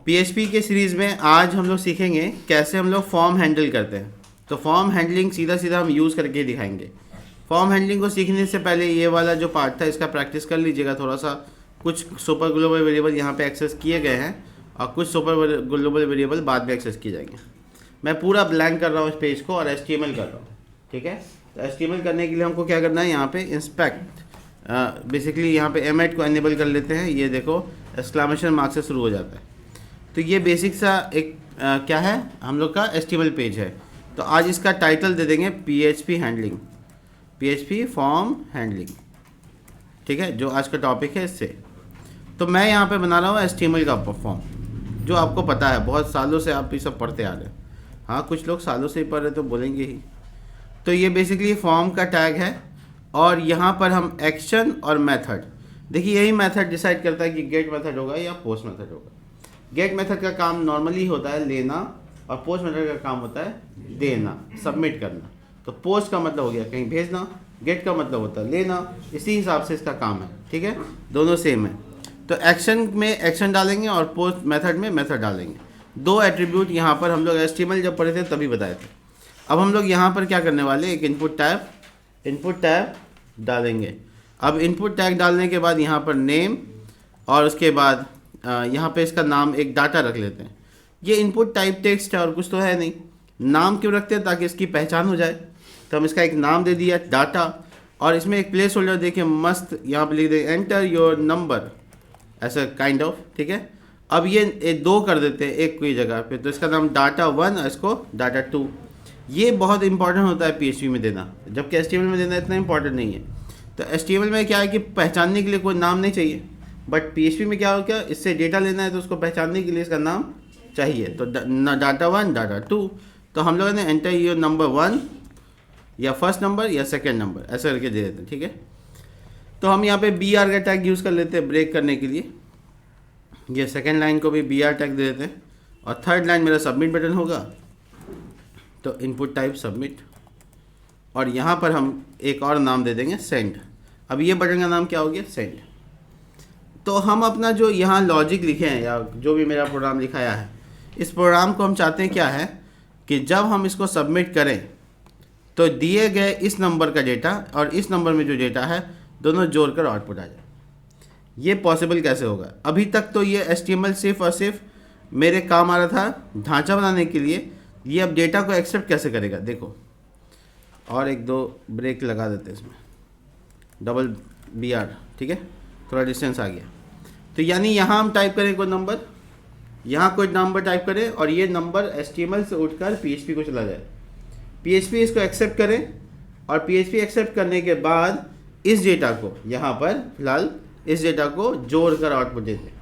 PHP के series में आज हम लोग सीखेंगे कैसे हम लोग फॉर्म हैंडल करते हैं। तो फॉर्म हैंडलिंग सीधा सीधा हम यूज़ करके दिखाएंगे। फॉर्म हैंडलिंग को सीखने से पहले ये वाला जो पार्ट था इसका प्रैक्टिस कर लीजिएगा थोड़ा सा। कुछ सुपर ग्लोबल वेरिएबल यहाँ पे एक्सेस किए गए हैं और कुछ सुपर ग्लोबल वेरिएबल बाद में एक्सेस किए जाएंगे। मैं पूरा ब्लैंक कर रहा हूँ इस पेज को और HTML कर रहा हूँ, ठीक है। तो HTML करने के लिए हमको क्या करना है, यहाँ पे इंस्पेक्ट बेसिकली यहाँ पे M8 को एनेबल कर लेते हैं। ये देखो एक्सक्लेमेशन मार्क से शुरू हो जाता है। तो ये बेसिक सा एक क्या है हम लोग का HTML पेज है। तो आज इसका टाइटल दे देंगे PHP handling, PHP form handling, ठीक है, जो आज का टॉपिक है इससे। तो मैं यहाँ पे बना रहा हूँ HTML का फॉर्म, जो आपको पता है बहुत सालों से आप ये सब पढ़ते आ रहे हैं। हाँ, कुछ लोग सालों से ही पढ़ रहे तो बोलेंगे ही। तो ये बेसिकली फॉर्म का टैग है और यहाँ पर हम एक्शन और मेथड, देखिए यही मेथड डिसाइड करता है कि गेट मेथड होगा या पोस्ट मेथड होगा। गेट मेथड का काम नॉर्मली होता है लेना और पोस्ट मेथड का काम होता है देना, सबमिट करना। तो पोस्ट का मतलब हो गया कहीं भेजना, गेट का मतलब होता है लेना, इसी हिसाब से इसका काम है, ठीक है, दोनों सेम है। तो एक्शन में एक्शन डालेंगे और पोस्ट मेथड में मेथड डालेंगे। दो एट्रीब्यूट यहाँ पर हम लोग HTML जब पढ़े थे तभी बताए थे। अब हम लोग यहाँ पर क्या करने वाले, एक इनपुट टैब डालेंगे। अब इनपुट टैग डालने के बाद यहाँ पर नेम और उसके बाद यहाँ पे इसका नाम एक डाटा रख लेते हैं। ये इनपुट टाइप टेक्स्ट है और कुछ तो है नहीं। नाम क्यों रखते हैं, ताकि इसकी पहचान हो जाए। तो हम इसका एक नाम दे दिया डाटा और इसमें एक प्लेस होल्डर देखिए मस्त यहाँ पे लिख दे एंटर योर नंबर, ऐसा काइंड ऑफ, ठीक है। अब ये दो कर देते हैं एक कोई जगह पे, तो इसका नाम डाटा1 और इसको डाटा2। ये बहुत इंपॉर्टेंट होता है PHP में देना, जबकि HTML में देना इतना इंपॉर्टेंट नहीं है। तो HTML में क्या है कि पहचानने के लिए कोई नाम नहीं चाहिए, बट PHP में क्या हो, क्या इससे डेटा लेना है तो उसको पहचानने के लिए इसका नाम चाहिए। तो डाटा1 डाटा2, तो हम लोगों ने एंटर योर नंबर 1 या फर्स्ट नंबर या सेकंड नंबर ऐसा करके दे देते हैं, ठीक है। तो हम यहाँ पे BR का टैग यूज़ कर लेते हैं ब्रेक करने के लिए। ये सेकंड लाइन को भी BR टैग दे देते हैं और थर्ड लाइन मेरा सबमिट बटन होगा, तो इनपुट टाइप सबमिट। और यहाँ पर हम एक और नाम दे देंगे सेंड। अब ये बटन का नाम क्या हो गया, सेंड। तो हम अपना जो यहाँ लॉजिक लिखे हैं या जो भी मेरा प्रोग्राम लिखाया है, इस प्रोग्राम को हम चाहते हैं क्या है कि जब हम इसको सबमिट करें तो दिए गए इस नंबर का डेटा और इस नंबर में जो डेटा है दोनों जोड़कर आउटपुट आ जाए। ये पॉसिबल कैसे होगा, अभी तक तो ये HTML सिर्फ और सिर्फ मेरे काम आ रहा था ढांचा बनाने के लिए। ये अब डेटा को एक्सेप्ट कैसे करेगा देखो। और एक दो ब्रेक लगा देते हैं इसमें, डबल BR, ठीक है, थोड़ा डिस्टेंस आ गया। तो यानी यहाँ हम टाइप करें कोई नंबर, यहाँ कोई नंबर टाइप करें और ये नंबर HTML से उठकर PHP को चला जाए। PHP इसको एक्सेप्ट करें और PHP एक्सेप्ट करने के बाद इस डेटा को यहाँ पर फिलहाल इस डेटा को जोड़कर आउटपुट देते हैं।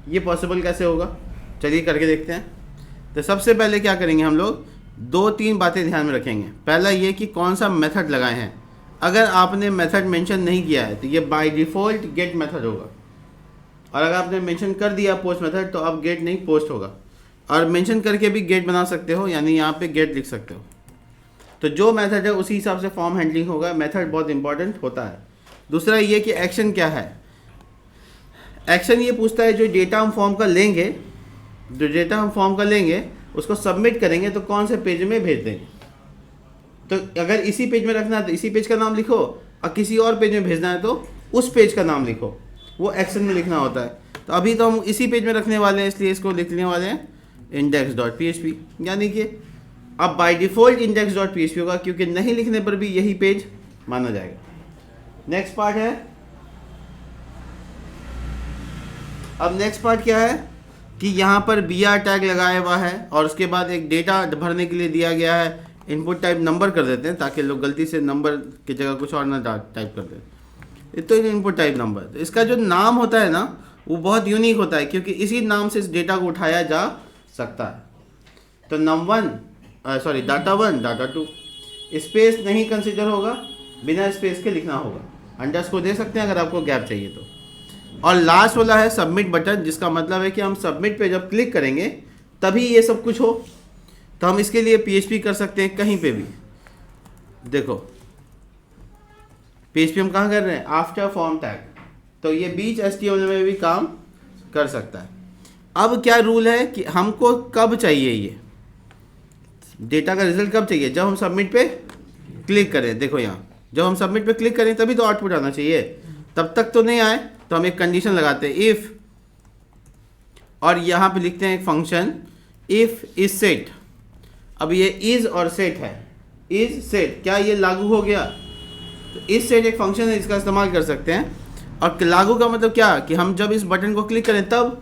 ये पॉसिबल कैसे होगा, चलिए करके देखते हैं। तो सबसे पहले क्या करेंगे, हम लोग 2-3 बातें ध्यान में रखेंगे। पहला ये कि कौन सा मेथड लगाए हैं। अगर आपने मेथड मेंशन नहीं किया है तो ये बाय डिफ़ॉल्ट गेट मेथड होगा, और अगर आपने मेंशन कर दिया पोस्ट मेथड तो अब गेट नहीं पोस्ट होगा। और मेंशन करके भी गेट बना सकते हो, यानी यहाँ पे गेट लिख सकते हो। तो जो मेथड है उसी हिसाब से फॉर्म हैंडलिंग होगा। मेथड बहुत इंपॉर्टेंट होता है। दूसरा ये कि एक्शन क्या है। एक्शन ये पूछता है जो डेटा हम फॉर्म का लेंगे, उसको सबमिट करेंगे तो कौन से पेज में भेज देंगे। तो अगर इसी पेज में रखना है तो इसी पेज का नाम लिखो, और किसी और पेज में भेजना है तो उस पेज का नाम लिखो, वो एक्शन में लिखना होता है। तो अभी तो हम इसी पेज में रखने वाले हैं, इसलिए इसको लिखने वाले हैं index.php, यानी कि अब बाय डिफ़ॉल्ट index.php होगा, क्योंकि नहीं लिखने पर भी यही पेज माना जाएगा। नेक्स्ट पार्ट है, अब नेक्स्ट पार्ट क्या है कि यहाँ पर BR टैग लगाया हुआ है और उसके बाद एक डेटा भरने के लिए दिया गया है। इनपुट टाइप नंबर कर देते हैं ताकि लोग गलती से नंबर की जगह कुछ और ना टाइप कर दें। तो इनपुट टाइप नंबर, तो इसका जो नाम होता है ना वो बहुत यूनिक होता है, क्योंकि इसी नाम से इस डेटा को उठाया जा सकता है। तो डाटा1 डाटा2, स्पेस नहीं कंसिडर होगा, बिना स्पेस के लिखना होगा। अंडरस्कोर दे सकते हैं अगर आपको गैप चाहिए तो। और लास्ट वाला है सबमिट बटन, जिसका मतलब है कि हम सबमिट पे जब क्लिक करेंगे तभी ये सब कुछ हो। तो हम इसके लिए PHP कर सकते हैं कहीं पे भी। देखो PHP हम कहाँ कर रहे हैं, आफ्टर फॉर्म टैग, तो ये बीच HTML में भी काम कर सकता है। अब क्या रूल है कि हमको कब चाहिए ये डेटा का रिजल्ट, कब चाहिए? जब हम सबमिट पे क्लिक करें। देखो यहाँ जब हम सबमिट पे क्लिक करें तभी तो आउटपुट आना चाहिए, तब तक तो नहीं आए। तो हम एक कंडीशन लगाते हैं इफ़, और यहाँ पे लिखते हैं एक फंक्शन इफ़ इज सेट। अब ये इज और सेट है, इज सेट, क्या ये लागू हो गया? तो इज सेट एक फंक्शन है, इसका इस्तेमाल कर सकते हैं। और लागू का मतलब क्या कि हम जब इस बटन को क्लिक करें तब,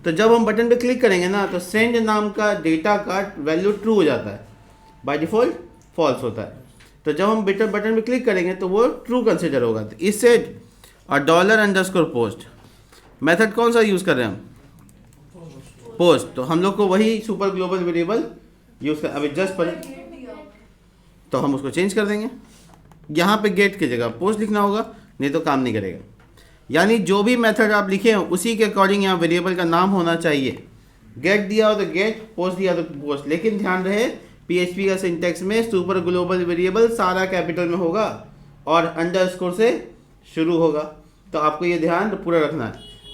तो जब हम बटन पे क्लिक करेंगे ना तो सेंड नाम का डेटा का वैल्यू ट्रू हो जाता है, बाय डिफ़ॉल्ट फॉल्स होता है। तो जब हम बटन पे क्लिक करेंगे तो वो ट्रू कंसिडर होगा। तो इस सेट और $_पोस्ट मेथड कौन सा यूज़ कर रहे हैं हम? पोस्ट। तो हम लोग को वही सुपर ग्लोबल वेरिएबल यूज़ कर, अभी जस्ट पर, तो हम उसको चेंज कर देंगे। यहाँ पे गेट की जगह पोस्ट लिखना होगा, नहीं तो काम नहीं करेगा। यानी जो भी मेथड आप लिखे हो उसी के अकॉर्डिंग यहाँ वेरिएबल का नाम होना चाहिए। गेट दिया हो तो गेट, पोस्ट दिया तो पोस्ट। लेकिन ध्यान रहे PHP का सिंटेक्स में सुपर ग्लोबल वेरिएबल सारा कैपिटल में होगा और अंडरस्कोर से शुरू होगा। तो आपको ये ध्यान पूरा रखना है।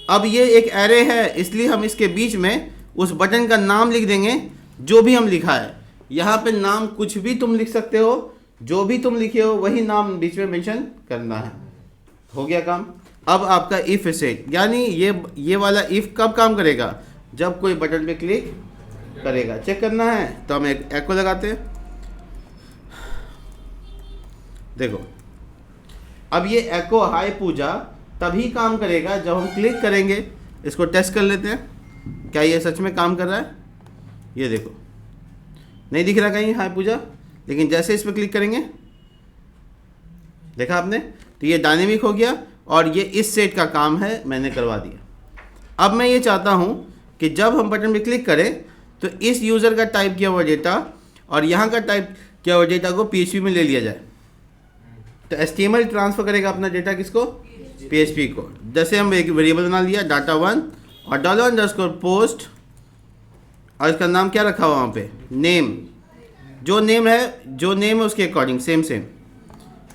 अब ये एक एरे है, इसलिए हम इसके बीच में उस बटन का नाम लिख देंगे जो भी हम लिखा है। यहाँ पे नाम कुछ भी तुम लिख सकते हो, जो भी तुम लिखे हो वही नाम बीच में मेंशन करना है। हो गया काम। अब आपका इफ सेट, यानी ये वाला इफ कब काम करेगा? जब कोई बटन पे क्लिक करेगा। चेक करना है तो हम एक एको लगाते हैं। देखो अब ये एको हाय पूजा तभी काम करेगा जब हम क्लिक करेंगे। इसको टेस्ट कर लेते हैं क्या ये सच में काम कर रहा है। ये देखो नहीं दिख रहा कहीं हाय पूजा, लेकिन जैसे इस पर क्लिक करेंगे, देखा आपने, तो ये डायनेमिक हो गया और ये इस सेट का काम है, मैंने करवा दिया। अब मैं ये चाहता हूँ कि जब हम बटन पे क्लिक करें तो इस यूज़र का टाइप किया हुआ डेटा और यहाँ का टाइप किया हुआ डेटा को PHP में ले लिया जाए। तो HTML ट्रांसफ़र करेगा अपना डेटा किसको? PHP को। जैसे हम एक वेरिएबल बना लिया data1 और $_पोस्ट, और इसका नाम क्या रखा हुआ वहाँ पे? नेम। जो नेम है उसके अकॉर्डिंग सेम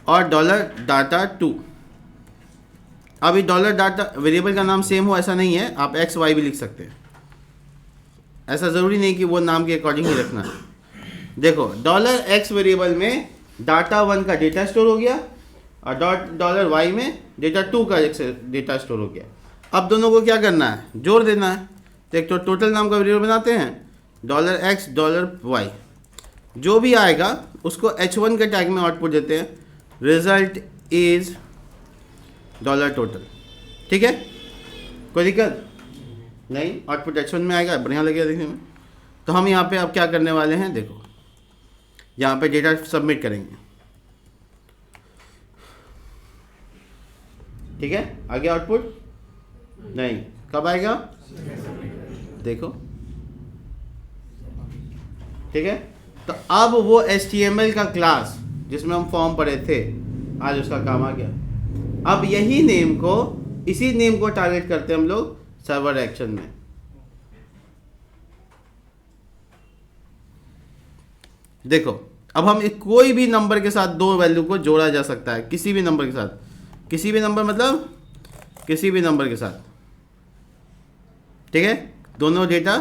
और $data2। अभी $data वेरिएबल का नाम सेम हो ऐसा नहीं है, आप XY भी लिख सकते हैं। ऐसा ज़रूरी नहीं कि वो नाम के अकॉर्डिंग ही रखना है। देखो $x वेरिएबल में data1 का डेटा स्टोर हो गया और $y में data2 का डेटा स्टोर हो गया। अब दोनों को क्या करना है? जोड़ देना है। तो एक तो टोटल नाम का वेरिएबल बनाते हैं $x $y, जो भी आएगा उसको H1 के टैग में आउटपुट देते हैं, रिजल्ट इज $total। ठीक है, कोई दिक्कत नहीं, आउटपुट H1 में आएगा, बढ़िया लगेगा देखने में। तो हम यहाँ पे अब क्या करने वाले हैं, देखो यहाँ पे डेटा सबमिट करेंगे। ठीक है, आ गया आउटपुट? नहीं, कब आएगा? देखो ठीक है। तो अब वो HTML का क्लास जिसमें हम फॉर्म पढ़े थे आज उसका काम आ गया। अब यही नेम को, इसी नेम को टारगेट करते हैं हम लोग सर्वर एक्शन में। देखो अब हम कोई भी नंबर के साथ दो वैल्यू को जोड़ा जा सकता है, किसी भी नंबर के साथ, किसी भी नंबर मतलब किसी भी नंबर के साथ। ठीक है, दोनों डेटा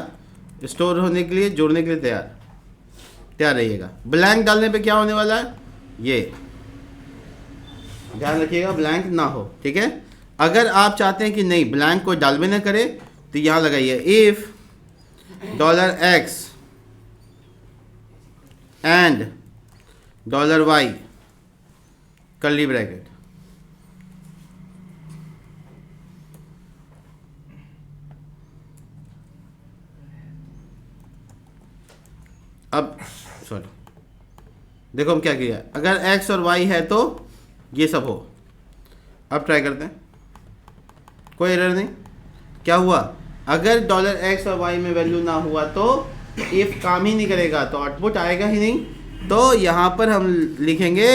स्टोर होने के लिए, जोड़ने के लिए तैयार रहिएगा। ब्लैंक डालने पे क्या होने वाला है, ये ध्यान रखिएगा ब्लैंक ना हो। ठीक है, अगर आप चाहते हैं कि नहीं ब्लैंक को डाल भी ना करे तो यहाँ लगाइए if $x and $y curly bracket. अब सॉरी, देखो हम क्या किया, अगर x और y है तो ये सब हो। अब ट्राई करते हैं, कोई एरर नहीं। क्या हुआ, अगर $x और y में वैल्यू ना हुआ तो इफ काम ही नहीं करेगा, तो आउटपुट आएगा ही नहीं। तो यहाँ पर हम लिखेंगे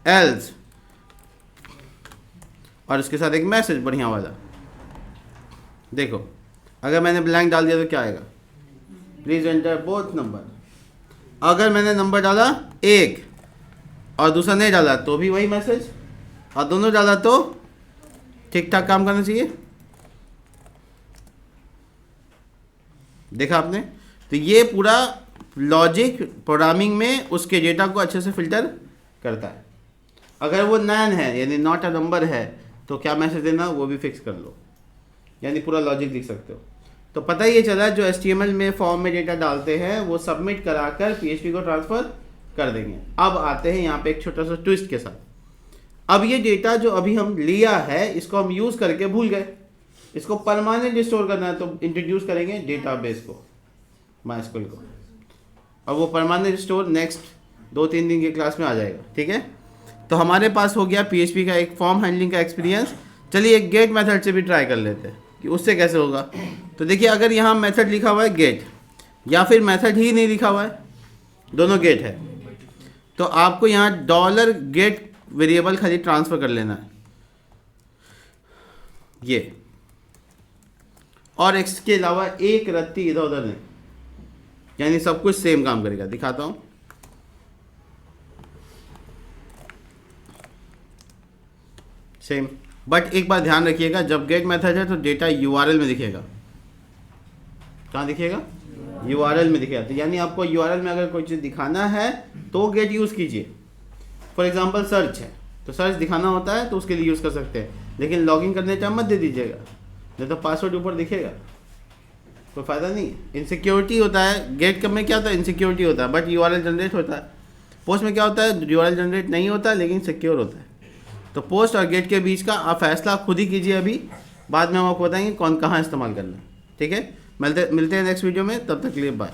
एल्स और इसके साथ एक मैसेज बढ़िया वाला। देखो अगर मैंने ब्लैंक डाल दिया तो क्या आएगा, प्लीज एंटर बोथ नंबर। अगर मैंने नंबर डाला 1 और दूसरा नहीं डाला तो भी वही मैसेज, और दोनों डाला तो ठीक ठाक काम करना चाहिए। देखा आपने? तो ये पूरा लॉजिक प्रोग्रामिंग में उसके डेटा को अच्छे से फिल्टर करता है। अगर वो नैन है यानी नॉट अ नंबर है तो क्या मैसेज देना वो भी फिक्स कर लो, यानी पूरा लॉजिक लिख सकते हो। तो पता ही ये चला जो HTML में फॉर्म में डेटा डालते हैं वो सबमिट कराकर PHP को ट्रांसफ़र कर देंगे। अब आते हैं यहाँ पे एक छोटा सा ट्विस्ट के साथ। अब ये डेटा जो अभी हम लिया है इसको हम यूज़ करके भूल गए, इसको परमानेंट स्टोर करना है तो इंट्रोड्यूस करेंगे डेटाबेस को, MySQL को। और वो परमानेंट स्टोर नेक्स्ट 2-3 दिन की क्लास में आ जाएगा, ठीक है। तो हमारे पास हो गया PHP का एक फॉर्म हैंडलिंग का एक्सपीरियंस। चलिए एक गेट मेथड से भी ट्राई कर लेते हैं कि उससे कैसे होगा। तो देखिए अगर यहाँ मेथड लिखा हुआ है गेट, या फिर मेथड ही नहीं लिखा हुआ है, दोनों गेट है, तो आपको यहाँ $get वेरिएबल खाली ट्रांसफ़र कर लेना है ये, और इसके अलावा एक रत्ती इधर उधर नहीं, यानी सब कुछ सेम काम करेगा। दिखाता हूँ। सेम, बट एक बार ध्यान रखिएगा जब गेट मेथड है तो डेटा URL में दिखेगा। कहाँ दिखेगा? URL में दिखेगा। तो यानी आपको URL में अगर कोई चीज़ दिखाना है तो गेट यूज़ कीजिए। फॉर एग्जांपल सर्च है तो सर्च दिखाना होता है तो उसके लिए यूज़ कर सकते हैं, लेकिन लॉगिन करने टाइम मत दे दीजिएगा, नहीं तो पासवर्ड ऊपर दिखेगा, कोई फ़ायदा नहीं है। इनसिक्योरिटी होता है गेट में, क्या होता है? इनसिक्योरिटी होता है, बट URL जनरेट होता है। पोस्ट में क्या होता है? URL जनरेट नहीं होता लेकिन सिक्योर होता है। तो पोस्ट और गेट के बीच का आप फैसला खुद ही कीजिए। अभी बाद में हम आपको बताएंगे कौन कहाँ इस्तेमाल करना है, ठीक है। मिलते हैं नेक्स्ट वीडियो में, तब तक के लिए बाय।